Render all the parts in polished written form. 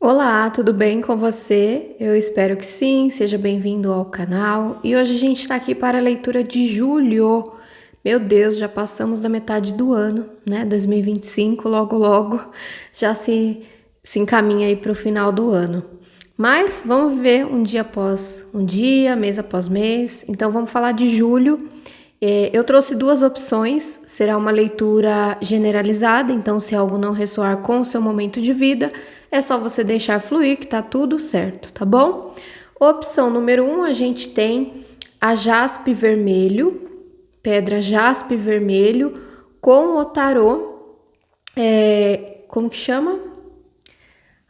Olá, tudo bem com você? Eu espero que sim, seja bem-vindo ao canal. E hoje a gente está aqui para a leitura de julho. Meu Deus, já passamos da metade do ano, né? 2025, logo logo já se encaminha aí para o final do ano. Mas vamos viver um dia após um dia, mês após mês. Então vamos falar de julho. Eu trouxe duas opções, será uma leitura generalizada, então se algo não ressoar com o seu momento de vida, é só você deixar fluir que tá tudo certo, tá bom? Opção número 1, a gente tem a jaspe vermelho, pedra jaspe vermelho, com o tarô, como que chama?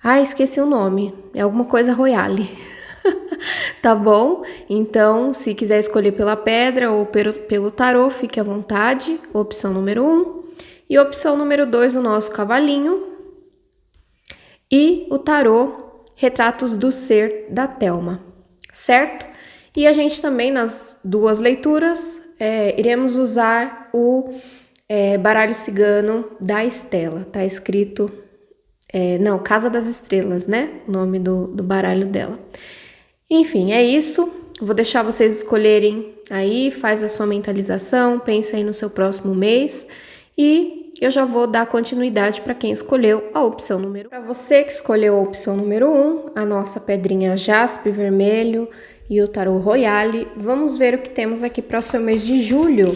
Ah, esqueci o nome, é alguma coisa Royale. Tá bom? Então, se quiser escolher pela pedra ou pelo tarô, fique à vontade. Opção número 1. E opção número 2, o nosso cavalinho. E o tarô, Retratos do Ser, da Thelma. Certo? E a gente também, nas duas leituras, iremos usar o baralho cigano da Estela. Tá escrito... não, Casa das Estrelas, né? O nome do baralho dela. Enfim, é isso. Vou deixar vocês escolherem aí, faz a sua mentalização, pensa aí no seu próximo mês e eu já vou dar continuidade para quem escolheu a opção número 1. Para você que escolheu a opção número 1, a nossa pedrinha jaspe vermelho e o tarô Royale, vamos ver o que temos aqui para o seu mês de julho.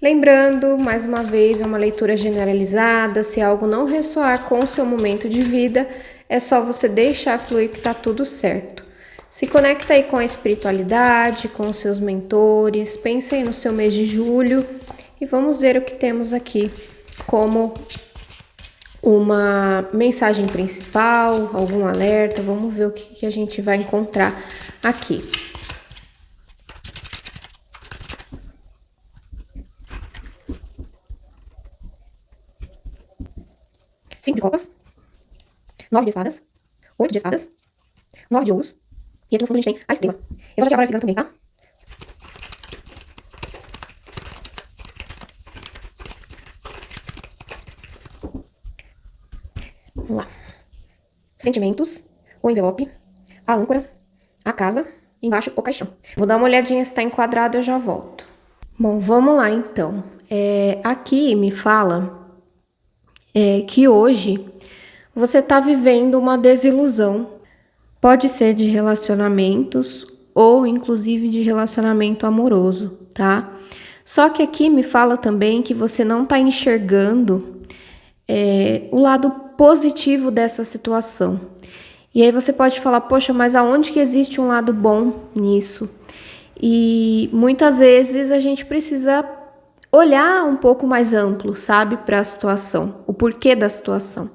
Lembrando, mais uma vez, é uma leitura generalizada, se algo não ressoar com o seu momento de vida, é só você deixar fluir que tá tudo certo. Se conecta aí com a espiritualidade, com os seus mentores, pensa aí no seu mês de julho e vamos ver o que temos aqui como uma mensagem principal, algum alerta, vamos ver o que a gente vai encontrar aqui. Cinco de copas, 9 de espadas, 8 de espadas, 9 de ouros, e aqui no fundo a gente tem a estrela. Eu vou já tirar o cigano também, tá? Vamos lá. Sentimentos, o envelope, a âncora, a casa, embaixo o caixão. Vou dar uma olhadinha se tá enquadrado, eu já volto. Bom, vamos lá então. Aqui me fala que hoje você tá vivendo uma desilusão. Pode ser de relacionamentos ou inclusive de relacionamento amoroso, tá? Só que aqui me fala também que você não tá enxergando o lado positivo dessa situação. E aí você pode falar, poxa, mas aonde que existe um lado bom nisso? E muitas vezes a gente precisa olhar um pouco mais amplo, sabe, para a situação, o porquê da situação.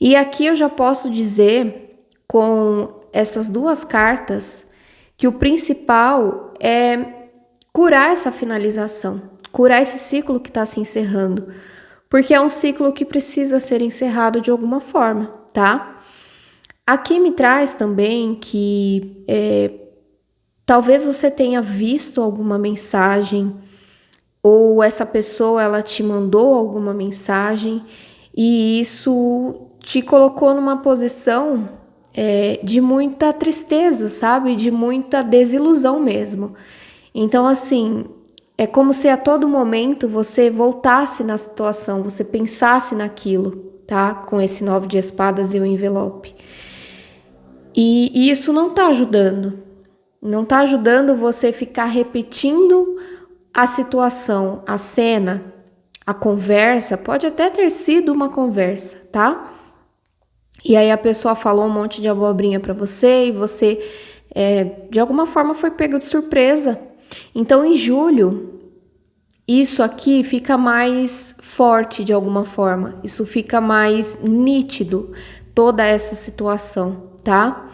E aqui eu já posso dizer, com essas duas cartas, que o principal é curar essa finalização, curar esse ciclo que está se encerrando, porque é um ciclo que precisa ser encerrado de alguma forma, tá? Aqui me traz também que talvez você tenha visto alguma mensagem ou essa pessoa ela te mandou alguma mensagem e isso te colocou numa posição de muita tristeza, sabe? De muita desilusão mesmo. Então, assim, é como se a todo momento você voltasse na situação, você pensasse naquilo, tá? Com esse 9 de espadas e o envelope. E isso não tá ajudando. Não tá ajudando você ficar repetindo a situação, a cena, a conversa. Pode até ter sido uma conversa, tá? E aí a pessoa falou um monte de abobrinha pra você e você, de alguma forma, foi pego de surpresa. Então, em julho, isso aqui fica mais forte de alguma forma. Isso fica mais nítido, toda essa situação, tá?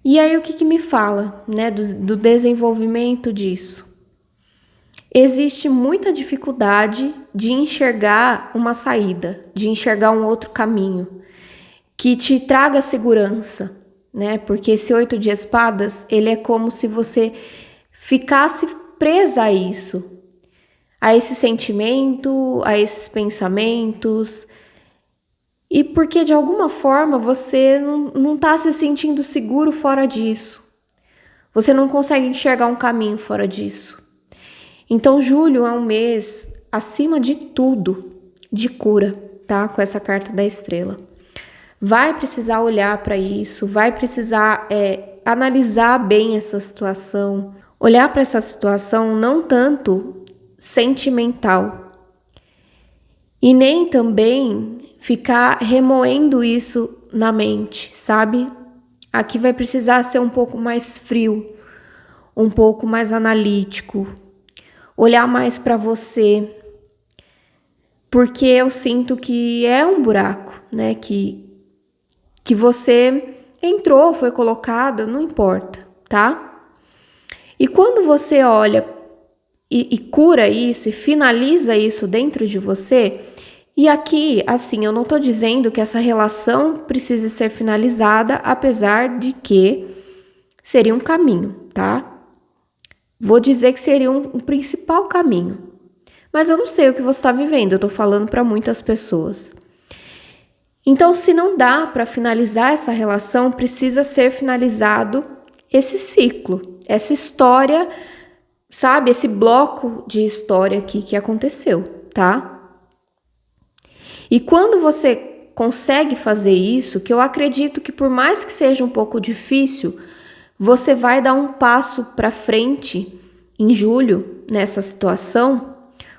E aí o que me fala, né, do desenvolvimento disso? Existe muita dificuldade de enxergar uma saída, de enxergar um outro caminho que te traga segurança, né? Porque esse 8 de espadas, ele é como se você ficasse presa a isso, a esse sentimento, a esses pensamentos. e porque de alguma forma você não tá se sentindo seguro fora disso. Você não consegue enxergar um caminho fora disso. Então, julho é um mês, acima de tudo, de cura, tá? Com essa carta da estrela. Vai precisar olhar para isso, vai precisar analisar bem essa situação, olhar para essa situação não tanto sentimental e nem também ficar remoendo isso na mente, sabe? Aqui vai precisar ser um pouco mais frio, um pouco mais analítico, olhar mais para você, porque eu sinto que é um buraco, né? Que você entrou, foi colocado, não importa, tá? E quando você olha e cura isso e finaliza isso dentro de você, e aqui, assim, eu não tô dizendo que essa relação precise ser finalizada, apesar de que seria um caminho, tá? Vou dizer que seria um principal caminho. Mas eu não sei o que você está vivendo, eu tô falando para muitas pessoas. Então, se não dá para finalizar essa relação, precisa ser finalizado esse ciclo, essa história, sabe? Esse bloco de história aqui que aconteceu, tá? E quando você consegue fazer isso, que eu acredito que por mais que seja um pouco difícil, você vai dar um passo para frente em julho nessa situação,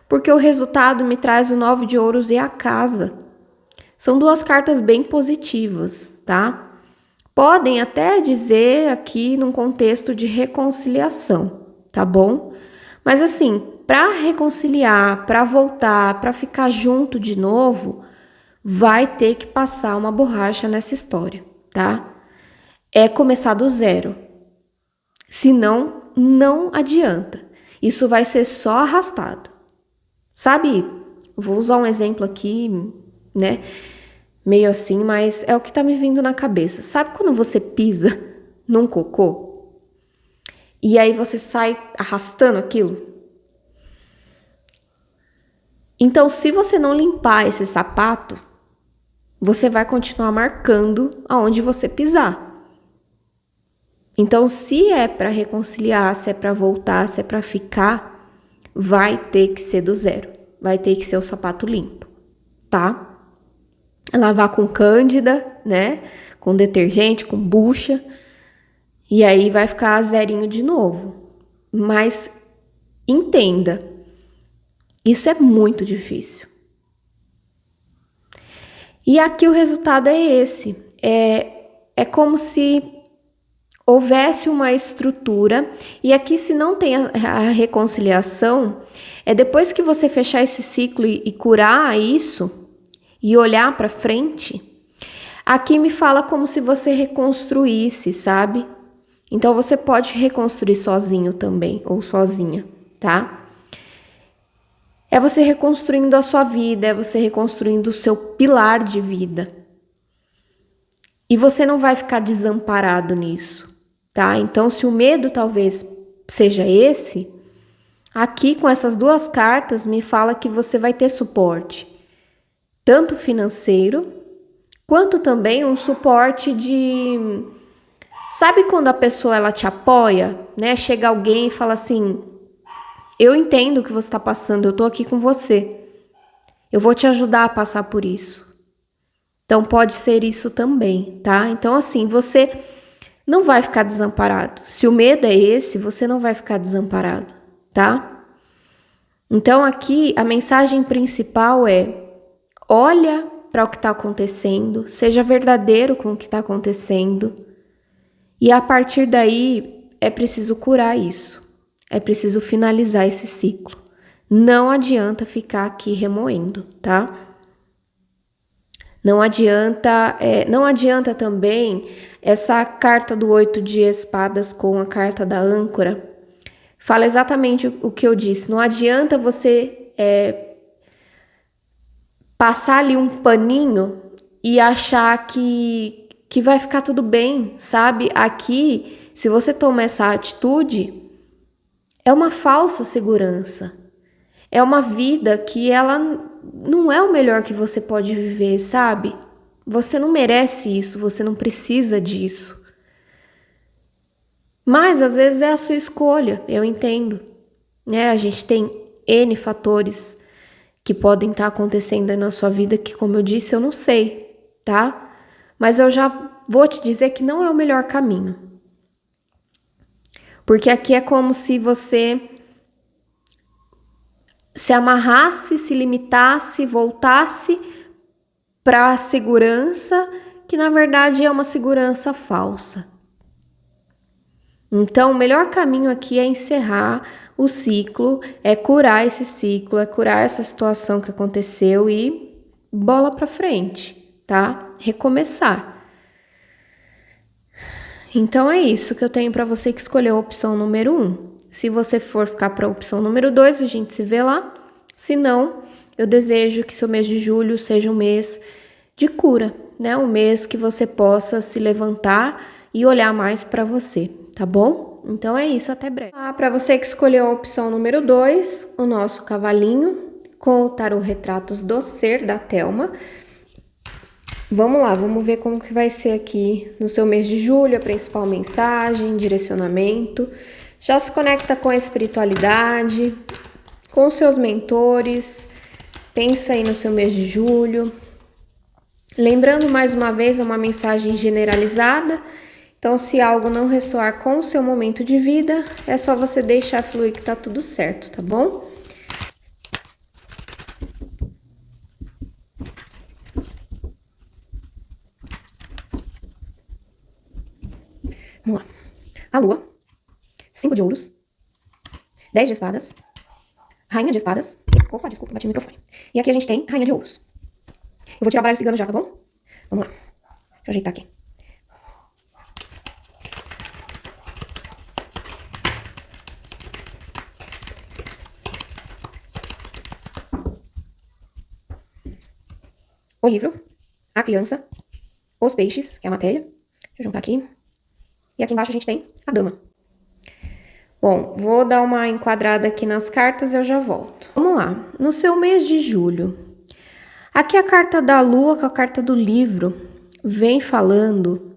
porque o resultado me traz o 9 de ouros e a casa. São duas cartas bem positivas, tá? Podem até dizer aqui num contexto de reconciliação, tá bom? Mas assim, para reconciliar, para voltar, para ficar junto de novo, vai ter que passar uma borracha nessa história, tá? É começar do zero. Senão, não adianta. Isso vai ser só arrastado. Sabe? Vou usar um exemplo aqui, né? Meio assim, mas é o que tá me vindo na cabeça. Sabe quando você pisa num cocô? E aí você sai arrastando aquilo? Então, se você não limpar esse sapato, você vai continuar marcando aonde você pisar. Então, se é para reconciliar, se é para voltar, se é para ficar, vai ter que ser do zero. Vai ter que ser o sapato limpo, tá? Lavar com cândida, né? Com detergente, com bucha. E aí vai ficar zerinho de novo. Mas entenda, isso é muito difícil. E aqui o resultado é esse. É como se houvesse uma estrutura. E aqui, se não tem a reconciliação, é depois que você fechar esse ciclo e curar isso e olhar para frente, aqui me fala como se você reconstruísse, sabe? Então você pode reconstruir sozinho também, ou sozinha, tá? É você reconstruindo a sua vida, é você reconstruindo o seu pilar de vida. E você não vai ficar desamparado nisso, tá? Então, se o medo talvez seja esse, aqui com essas duas cartas me fala que você vai ter suporte, tanto financeiro, quanto também um suporte de... Sabe quando a pessoa ela te apoia, né? Chega alguém e fala assim: eu entendo o que você está passando, eu tô aqui com você. Eu vou te ajudar a passar por isso. Então pode ser isso também, tá? Então assim, você não vai ficar desamparado. Se o medo é esse, você não vai ficar desamparado, tá? Então aqui a mensagem principal é: olha para o que está acontecendo, seja verdadeiro com o que está acontecendo. E a partir daí é preciso curar isso. É preciso finalizar esse ciclo. Não adianta ficar aqui remoendo, tá? Não adianta também essa carta do 8 de espadas com a carta da âncora. Fala exatamente o que eu disse. Não adianta você passar ali um paninho e achar que vai ficar tudo bem, sabe? Aqui, se você toma essa atitude, é uma falsa segurança. É uma vida que ela não é o melhor que você pode viver, sabe? Você não merece isso, você não precisa disso. Mas às vezes é a sua escolha, eu entendo, né? A gente tem N fatores que podem estar acontecendo aí na sua vida que, como eu disse, eu não sei, tá? Mas eu já vou te dizer que não é o melhor caminho. Porque aqui é como se você se amarrasse, se limitasse, voltasse para a segurança, que na verdade é uma segurança falsa. Então, o melhor caminho aqui é encerrar o ciclo, é curar esse ciclo, é curar essa situação que aconteceu e bola para frente, tá? Recomeçar. Então é isso que eu tenho para você que escolheu a opção número 1. Se você for ficar para a opção número 2, a gente se vê lá. Se não, eu desejo que seu mês de julho seja um mês de cura, né? Um mês que você possa se levantar e olhar mais para você, tá bom? Então é isso, até breve. Para você que escolheu a opção número 2, o nosso cavalinho com o tarô Retratos do Ser da Thelma. Vamos lá, vamos ver como que vai ser aqui no seu mês de julho, a principal mensagem, direcionamento. Já se conecta com a espiritualidade, com os seus mentores, pensa aí no seu mês de julho. Lembrando mais uma vez, é uma mensagem generalizada, então se algo não ressoar com o seu momento de vida, é só você deixar fluir que tá tudo certo, tá bom? Vamos lá. A Lua, 5 de ouros, 10 de espadas, Rainha de espadas. Opa, desculpa, bati no microfone. E aqui a gente tem Rainha de ouros. Eu vou tirar o baralho cigano já, tá bom? Vamos lá. Deixa eu ajeitar aqui. O livro, a criança, os peixes, que é a matéria. Deixa eu juntar aqui. E aqui embaixo a gente tem a dama. Bom, vou dar uma enquadrada aqui nas cartas e eu já volto. Vamos lá. No seu mês de julho, aqui a carta da Lua, com a carta do livro, vem falando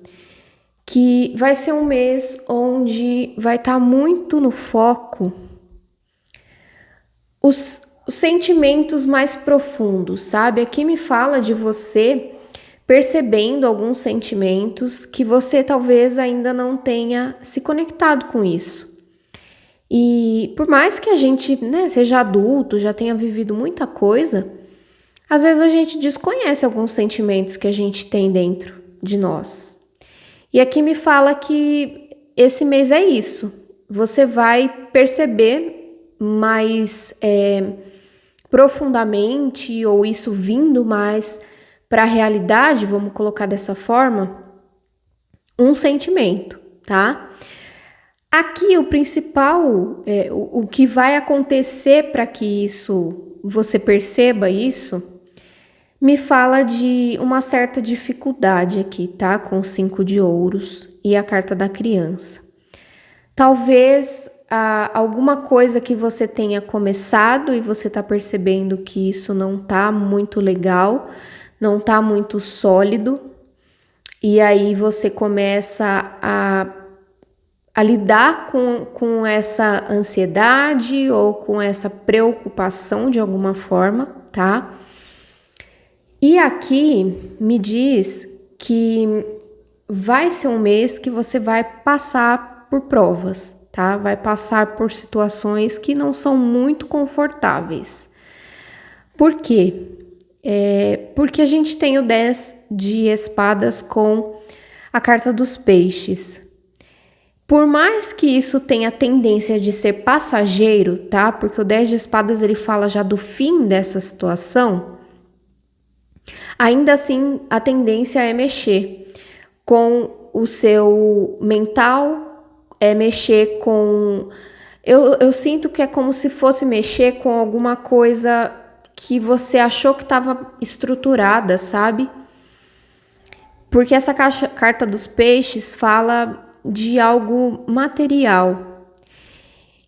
que vai ser um mês onde vai estar muito no foco os sentimentos mais profundos, sabe? Aqui me fala de você percebendo alguns sentimentos que você talvez ainda não tenha se conectado com isso. E por mais que a gente, né, seja adulto, já tenha vivido muita coisa, às vezes a gente desconhece alguns sentimentos que a gente tem dentro de nós. E aqui me fala que esse mês é isso. Você vai perceber mais profundamente, ou isso vindo mais para a realidade, vamos colocar dessa forma, um sentimento, tá? Aqui o principal, o que vai acontecer para que isso, você perceba isso, me fala de uma certa dificuldade aqui, tá? Com 5 de ouros e a carta da criança. Talvez alguma coisa que você tenha começado e você tá percebendo que isso não tá muito legal, não tá muito sólido, e aí você começa a lidar com essa ansiedade ou com essa preocupação de alguma forma, tá? E aqui me diz que vai ser um mês que você vai passar por provas, tá? Vai passar por situações que não são muito confortáveis. Por quê? Porque a gente tem o 10 de espadas com a carta dos peixes. Por mais que isso tenha tendência de ser passageiro, tá? Porque o 10 de espadas ele fala já do fim dessa situação. Ainda assim, a tendência é mexer com o seu mental, é mexer com... Eu sinto que é como se fosse mexer com alguma coisa que você achou que estava estruturada, sabe? Porque essa carta dos peixes fala de algo material.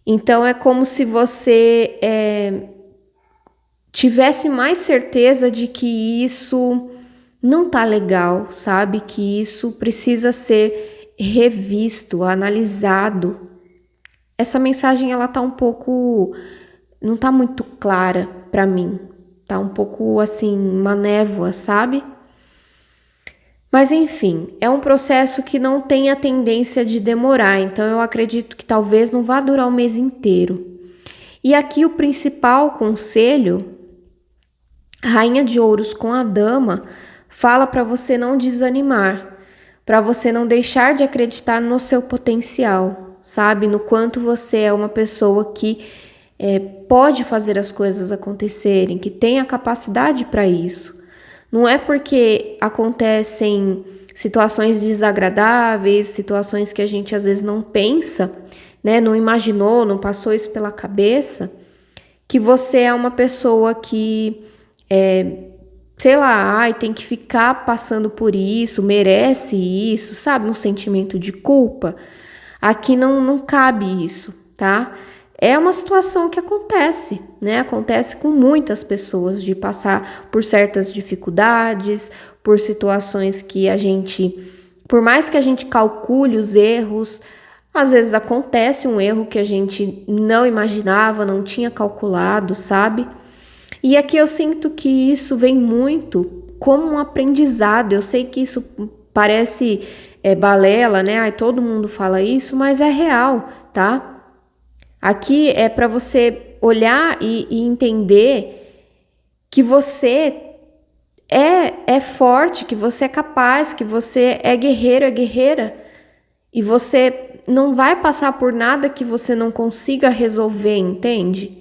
Então, é como se você tivesse mais certeza de que isso não tá legal, sabe? Que isso precisa ser revisto, analisado. Essa mensagem ela tá um pouco, não tá muito clara para mim. Tá um pouco assim, uma névoa, sabe? Mas enfim, é um processo que não tem a tendência de demorar, então eu acredito que talvez não vá durar o mês inteiro. E aqui o principal conselho, Rainha de Ouros com a Dama, fala para você não desanimar, para você não deixar de acreditar no seu potencial, sabe? No quanto você é uma pessoa que pode fazer as coisas acontecerem, que tem a capacidade para isso. Não é porque acontecem situações desagradáveis, situações que a gente às vezes não pensa, né? Não imaginou, não passou isso pela cabeça, que você é uma pessoa que sei lá, ai, tem que ficar passando por isso, merece isso, sabe? Um sentimento de culpa. Aqui não cabe isso, tá? É uma situação que acontece, né? Acontece com muitas pessoas de passar por certas dificuldades, por situações que a gente, por mais que a gente calcule os erros, às vezes acontece um erro que a gente não imaginava, não tinha calculado, sabe? E aqui eu sinto que isso vem muito como um aprendizado. Eu sei que isso parece balela, né? Ai, todo mundo fala isso, mas é real, tá? Aqui é para você olhar e entender que você é forte, que você é capaz, que você é guerreiro, é guerreira. E você não vai passar por nada que você não consiga resolver, entende?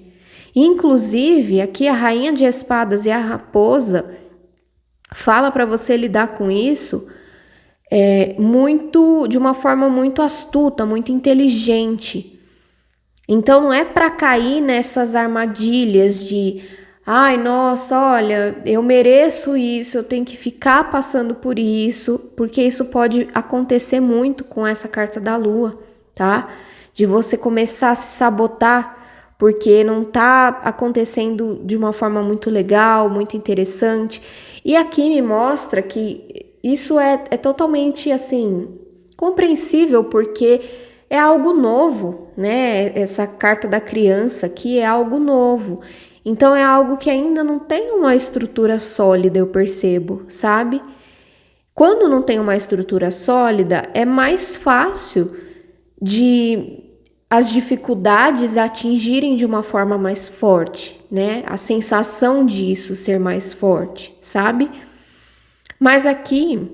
Inclusive, aqui a Rainha de Espadas e a Raposa fala para você lidar com isso de uma forma muito astuta, muito inteligente. Então não é para cair nessas armadilhas de ai, nossa, olha, eu mereço isso, eu tenho que ficar passando por isso, porque isso pode acontecer muito com essa carta da Lua, tá? De você começar a se sabotar porque não tá acontecendo de uma forma muito legal, muito interessante. E aqui me mostra que isso é totalmente, assim, compreensível, porque é algo novo, né? Essa carta da criança aqui é algo novo. Então é algo que ainda não tem uma estrutura sólida, eu percebo, sabe? Quando não tem uma estrutura sólida, é mais fácil de as dificuldades atingirem de uma forma mais forte, né? A sensação disso ser mais forte, sabe? Mas aqui,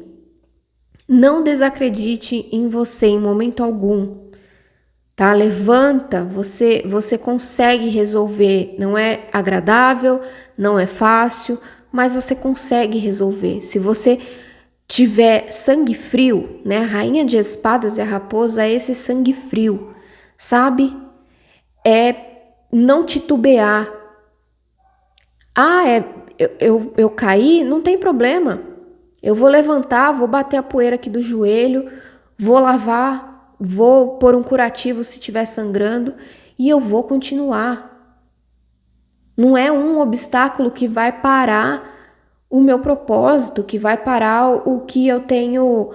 não desacredite em você em momento algum, tá? Levanta, você consegue resolver. Não é agradável, não é fácil, mas você consegue resolver. Se você tiver sangue frio, né? A Rainha de Espadas e a Raposa é esse sangue frio, sabe? É não titubear. Ah, eu caí? Não tem problema. Eu vou levantar, vou bater a poeira aqui do joelho, vou lavar, vou pôr um curativo se estiver sangrando e eu vou continuar. Não é um obstáculo que vai parar o meu propósito, que vai parar o que eu tenho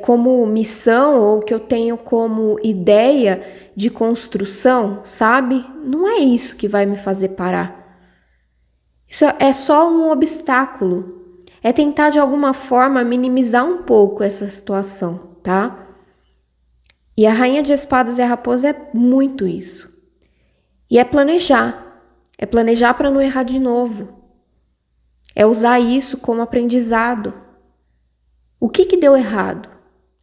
como missão ou que eu tenho como ideia de construção, sabe? Não é isso que vai me fazer parar. Isso é só um obstáculo. É tentar de alguma forma minimizar um pouco essa situação, tá? E a Rainha de Espadas e a Raposa é muito isso. E é planejar. É planejar para não errar de novo. É usar isso como aprendizado. O que deu errado?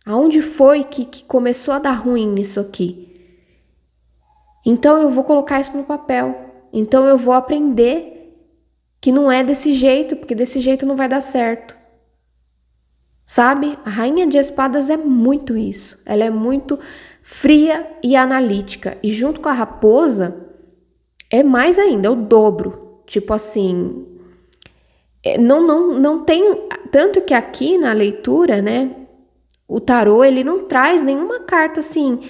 Aonde foi que começou a dar ruim nisso aqui? Então eu vou colocar isso no papel. Então eu vou aprender que não é desse jeito, porque desse jeito não vai dar certo. Sabe? A Rainha de Espadas é muito isso. Ela é muito fria e analítica. E junto com a Raposa, é mais ainda, é o dobro. Tipo assim, não tem... Tanto que aqui na leitura, né, o tarô, ele não traz nenhuma carta assim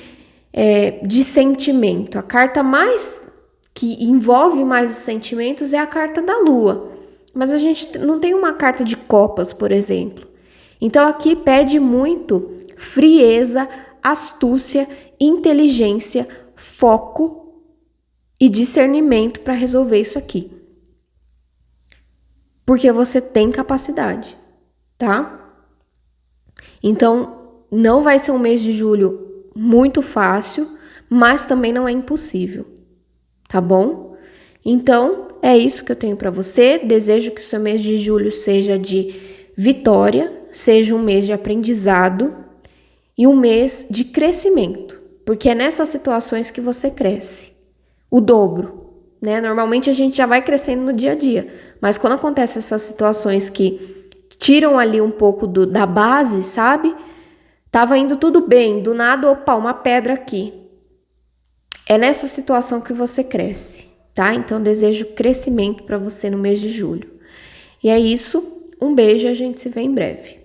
de sentimento. A carta mais que envolve mais os sentimentos é a carta da Lua. mas a gente não tem uma carta de copas, por exemplo. Então aqui pede muito frieza, astúcia, inteligência, foco e discernimento para resolver isso aqui. Porque você tem capacidade, tá? Então, não vai ser um mês de julho muito fácil, mas também não é impossível, tá bom? Então, é isso que eu tenho para você. Desejo que o seu mês de julho seja de vitória, seja um mês de aprendizado e um mês de crescimento, porque é nessas situações que você cresce, o dobro, né? Normalmente a gente já vai crescendo no dia a dia, mas quando acontecem essas situações que tiram ali um pouco da base, sabe? Tava indo tudo bem, do nada, opa, uma pedra aqui. É nessa situação que você cresce, tá? Então desejo crescimento para você no mês de julho. E é isso, um beijo e a gente se vê em breve.